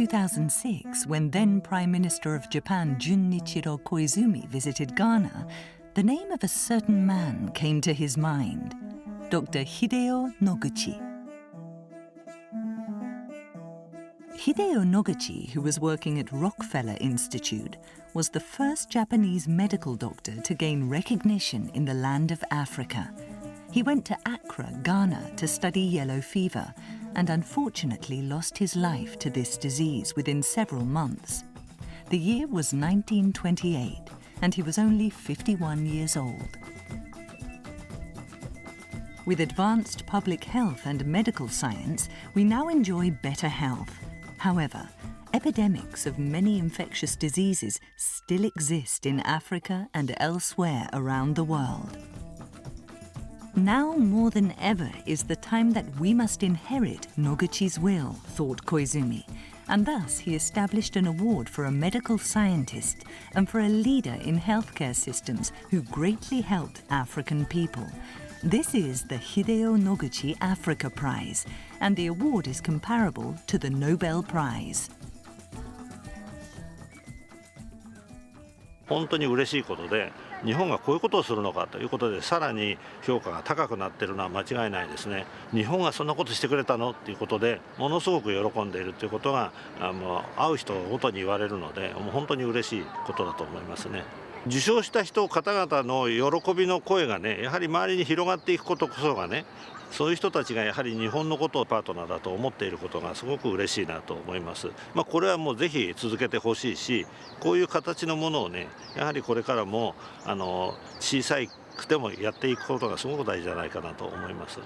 2006, when then Prime Minister of Japan Junichiro Koizumi visited Ghana, the name of a certain man came to his mind, Dr. Hideo Noguchi. Hideo Noguchi, who was working at Rockefeller Institute, was the first Japanese medical doctor to gain recognition in the land of Africa. He went to Accra, Ghana, to study yellow fever, and unfortunately lost his life to this disease within several months. The year was 1928, and he was only 51 years old. With advanced public health and medical science, we now enjoy better health. However, epidemics of many infectious diseases still exist in Africa and elsewhere around the world. Now more than ever is the time that we must inherit Noguchi's will, thought Koizumi, and thus he established an award for a medical scientist and for a leader in healthcare systems who greatly helped African people. This is the Hideo Noguchi Africa Prize, and the award is comparable to the Nobel Prize. 本当に嬉しいことで、日本がこういうことをするのかということで、さらに評価が高くなっているのは間違いないですね。日本がそんなことしてくれたのっていうことで、ものすごく喜んでいるということが会う人ごとに言われるので、もう本当に嬉しいことだと思いますね。受賞した人方々の喜びの声がね、やはり周りに広がっていくことこそがね、そういう人たちがやはり日本のことをパートナーだと思っていることがすごく嬉しいなと思います。これはもうぜひ続けてほしいし、こういう形のものをね、やはりこれからも小さくてもやっていくことがすごく大事じゃないかなと思います。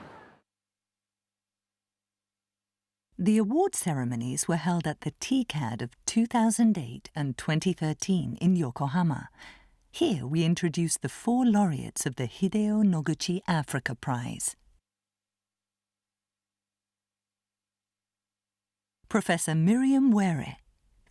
The award ceremonies were held at the TCAD of 2008 and 2013 in Yokohama. Here we introduce the 4 laureates of the Hideo Noguchi Africa Prize. Professor Miriam Were.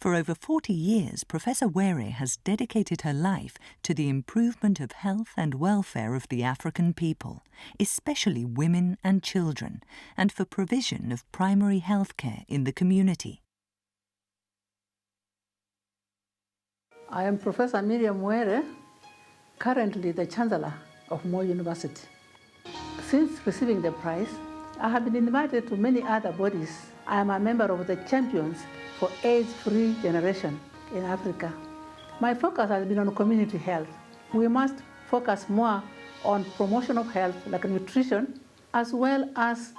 For over 40 years, Professor Were has dedicated her life to the improvement of health and welfare of the African people, especially women and children, and for provision of primary health care in the community. I am Professor Miriam Were, currently the Chancellor of Moi University. Since receiving the prize, I have been invited to many other bodies. I am a member of the Champions for AIDS-Free Generation in Africa. My focus has been on community health. We must focus more on promotion of health, like nutrition, as well as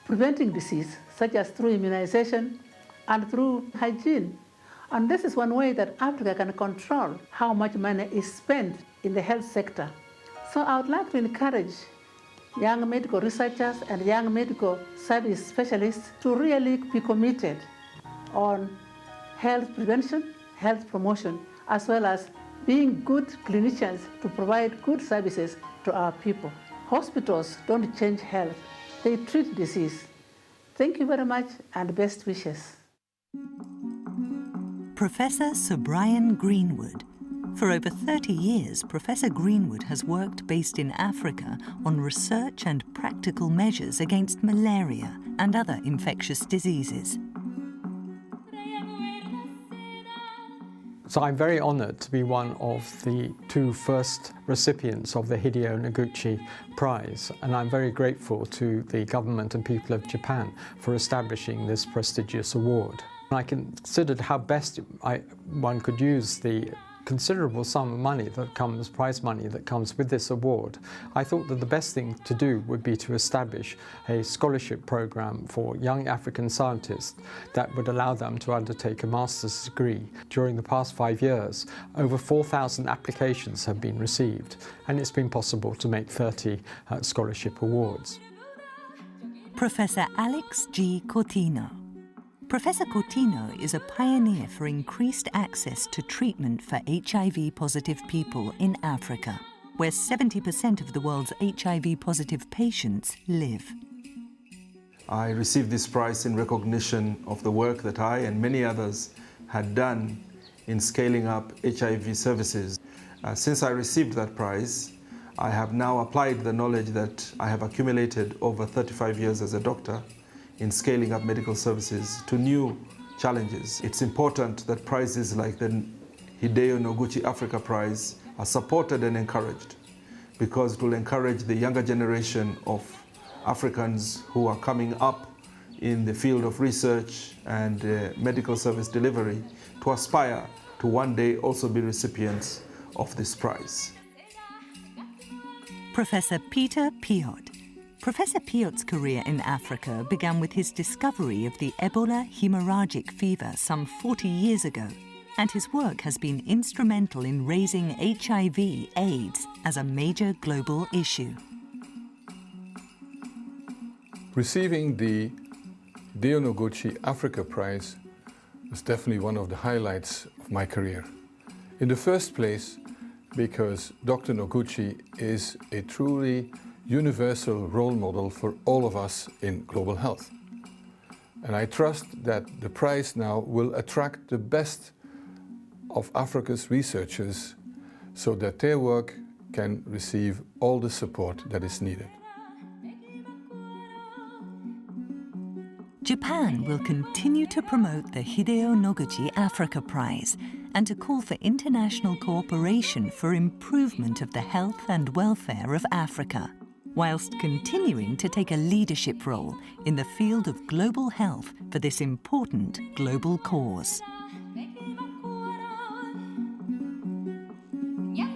preventing disease, such as through immunization and through hygiene. And this is one way that Africa can control how much money is spent in the health sector. So I would like to encourage young medical researchers and young medical service specialists to really be committed on health prevention, health promotion, as well as being good clinicians to provide good services to our people. Hospitals don't change health, they treat disease. Thank you very much and best wishes. Professor Sir Brian Greenwood. For over 30 years, Professor Greenwood has worked based in Africa on research and practical measures against malaria and other infectious diseases. So I'm very honoured to be one of the 2 first recipients of the Hideo Noguchi Prize, and I'm very grateful to the government and people of Japan for establishing this prestigious award. I considered how best one could use the considerable sum of money that comes, prize money that comes with this award. I thought that the best thing to do would be to establish a scholarship program for young African scientists that would allow them to undertake a master's degree. During the past 5 years, over 4,000 applications have been received, and it's been possible to make 30 scholarship awards. Professor Alex G. Cortino. Professor Cortino is a pioneer for increased access to treatment for HIV-positive people in Africa, where 70% of the world's HIV-positive patients live. I received this prize in recognition of the work that I and many others had done in scaling up HIV services. Since I received that prize, I have now applied the knowledge that I have accumulated over 35 years as a doctor in scaling up medical services to new challenges. It's important that prizes like the Hideo Noguchi Africa Prize are supported and encouraged, because it will encourage the younger generation of Africans who are coming up in the field of research and medical service delivery to aspire to one day also be recipients of this prize. Professor Peter Piot. Professor Piot's career in Africa began with his discovery of the Ebola hemorrhagic fever some 40 years ago, and his work has been instrumental in raising HIV/AIDS as a major global issue. Receiving the Hideo Noguchi Africa Prize was definitely one of the highlights of my career. In the first place, because Dr. Noguchi is a truly universal role model for all of us in global health. And I trust that the prize now will attract the best of Africa's researchers so that their work can receive all the support that is needed. Japan will continue to promote the Hideo Noguchi Africa Prize and to call for international cooperation for improvement of the health and welfare of Africa, whilst continuing to take a leadership role in the field of global health for this important global cause. Yang